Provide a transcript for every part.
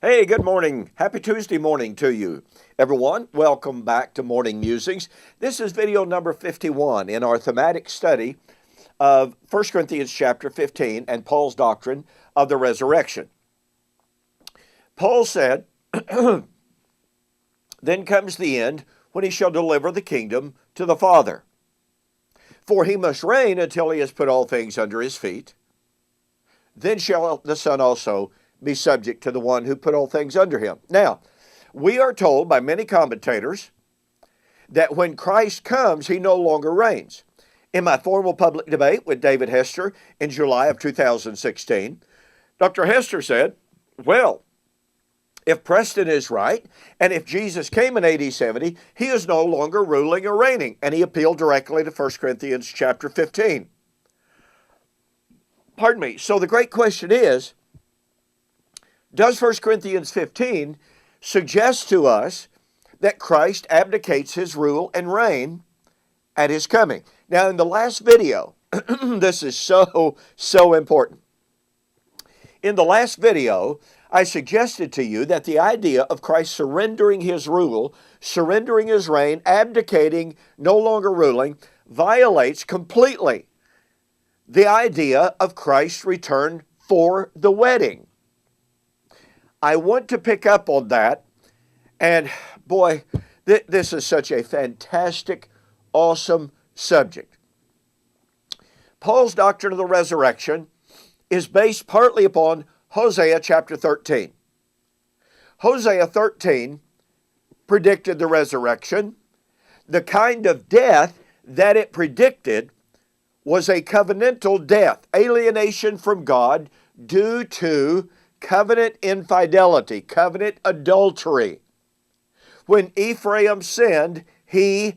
Hey, good morning. Happy Tuesday morning to you. Everyone, welcome back to Morning Musings. This is video number 51 in our thematic study of 1 Corinthians chapter 15 and Paul's doctrine of the resurrection. Paul said, "Then comes the end when he shall deliver the kingdom to the Father. For he must reign until he has put all things under his feet. Then shall the Son also be subject to the one who put all things under him." Now, we are told by many commentators that when Christ comes, he no longer reigns. In my formal public debate with David Hester in July of 2016, Dr. Hester said, well, if Preston is right, and if Jesus came in AD 70, he is no longer ruling or reigning. And he appealed directly to 1 Corinthians chapter 15. Pardon me. So the great question is, does 1 Corinthians 15 suggest to us that Christ abdicates his rule and reign at his coming? Now, in the last video, this is so important. In the last video, I suggested to you that the idea of Christ surrendering his rule, surrendering his reign, abdicating, no longer ruling, violates completely the idea of Christ's return for the wedding. I want to pick up on that, and boy, this is such a fantastic, awesome subject. Paul's doctrine of the resurrection is based partly upon Hosea chapter 13. Hosea 13 predicted the resurrection. The kind of death that it predicted was a covenantal death, alienation from God due to covenant infidelity, covenant adultery. When Ephraim sinned, he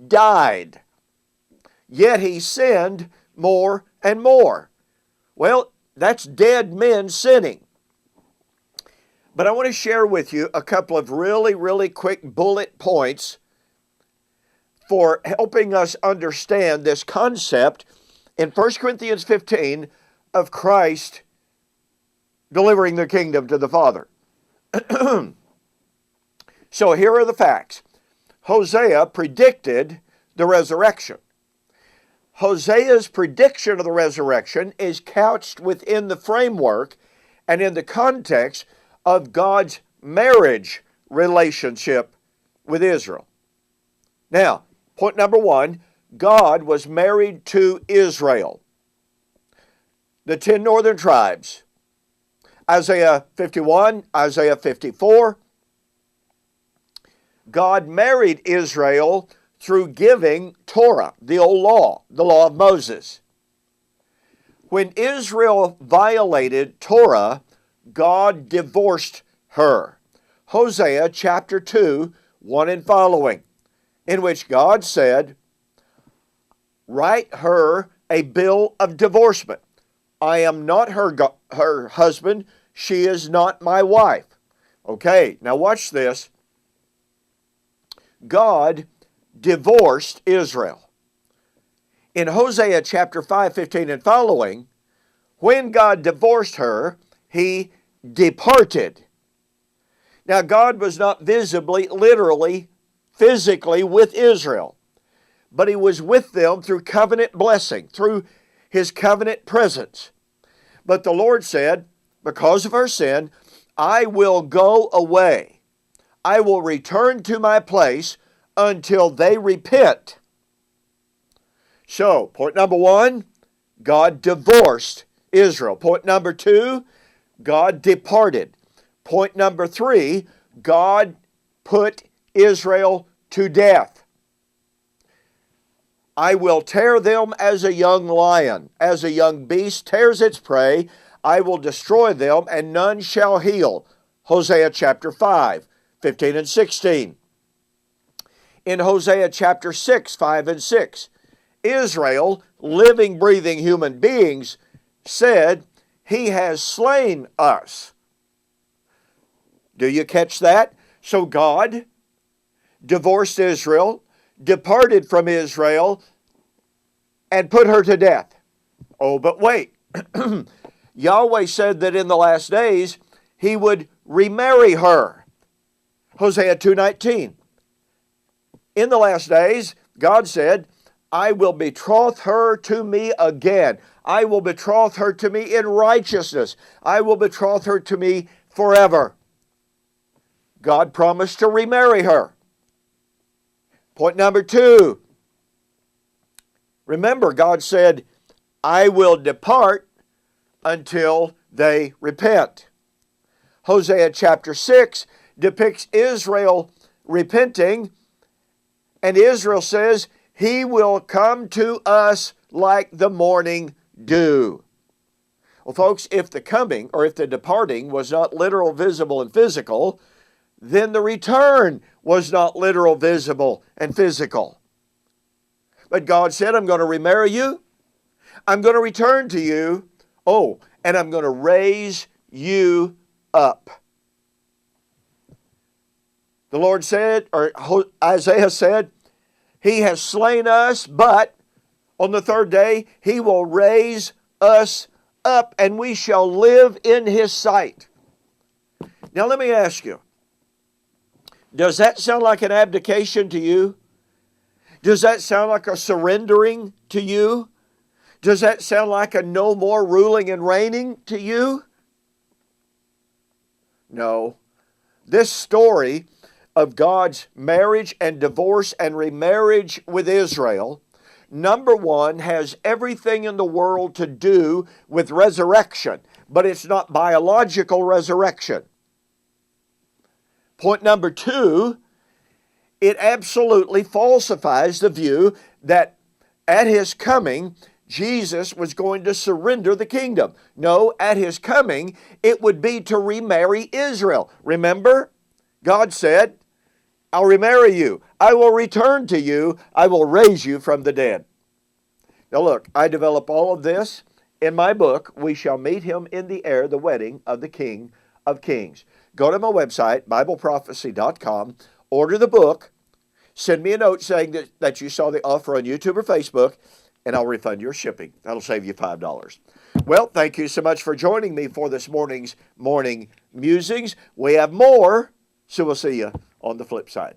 died. Yet he sinned more and more. Well, that's dead men sinning. But I want to share with you a couple of really quick bullet points for helping us understand this concept in 1 Corinthians 15 of Christ delivering the kingdom to the Father. So here are the facts. Hosea predicted the resurrection. Hosea's prediction of the resurrection is couched within the framework and in the context of God's marriage relationship with Israel. Now, point number one, God was married to Israel. The 10 northern tribes. Isaiah 51, Isaiah 54. God married Israel through giving Torah, the old law, the law of Moses. When Israel violated Torah, God divorced her. Hosea chapter 2, 1 and following, in which God said, "Write her a bill of divorcement. I am not her husband. She is not my wife." Okay, now watch this. God divorced Israel. In Hosea chapter 5, 15 and following, when God divorced her, he departed. Now, God was not visibly, literally, physically with Israel, but he was with them through covenant blessing, through his covenant presence. But the Lord said, because of her sin, I will go away. I will return to my place until they repent. So, point number one, God divorced Israel. Point number two, God departed. Point number three, God put Israel to death. I will tear them as a young lion, as a young beast tears its prey. I will destroy them, and none shall heal. Hosea chapter 5, 15 and 16. In Hosea chapter 6, 5 and 6, Israel, living, breathing human beings, said, "He has slain us." Do you catch that? So God divorced Israel, departed from Israel, and put her to death. Oh, but wait. Yahweh said that in the last days he would remarry her. Hosea 2:19. In the last days, God said, I will betroth her to me again. I will betroth her to me in righteousness. I will betroth her to me forever. God promised to remarry her. Point number 2. Remember, God said, I will depart until they repent. Hosea chapter 6 depicts Israel repenting, and Israel says, He will come to us like the morning dew. Well, folks, if the coming or if the departing was not literal, visible, and physical, then the return was not literal, visible, and physical. But God said, I'm going to remarry you. I'm going to return to you. Oh, and I'm going to raise you up. The Lord said, or Isaiah said, He has slain us, but on the third day He will raise us up, and we shall live in His sight. Now let me ask you, does that sound like an abdication to you? Does that sound like a surrendering to you? Does that sound like a no more ruling and reigning to you? No. This story of God's marriage and divorce and remarriage with Israel, number one, has everything in the world to do with resurrection, but it's not biological resurrection. Point number 2, it absolutely falsifies the view that at His coming, Jesus was going to surrender the kingdom. No, at His coming, it would be to remarry Israel. Remember, God said, I'll remarry you. I will return to you. I will raise you from the dead. Now look, I develop all of this in my book, We Shall Meet Him in the Air, the Wedding of the King of Kings. Go to my website, BibleProphecy.com, order the book, send me a note saying that you saw the offer on YouTube or Facebook, and I'll refund your shipping. That'll save you $5. Well, thank you so much for joining me for this morning's Morning Musings. We have more, so we'll see you on the flip side.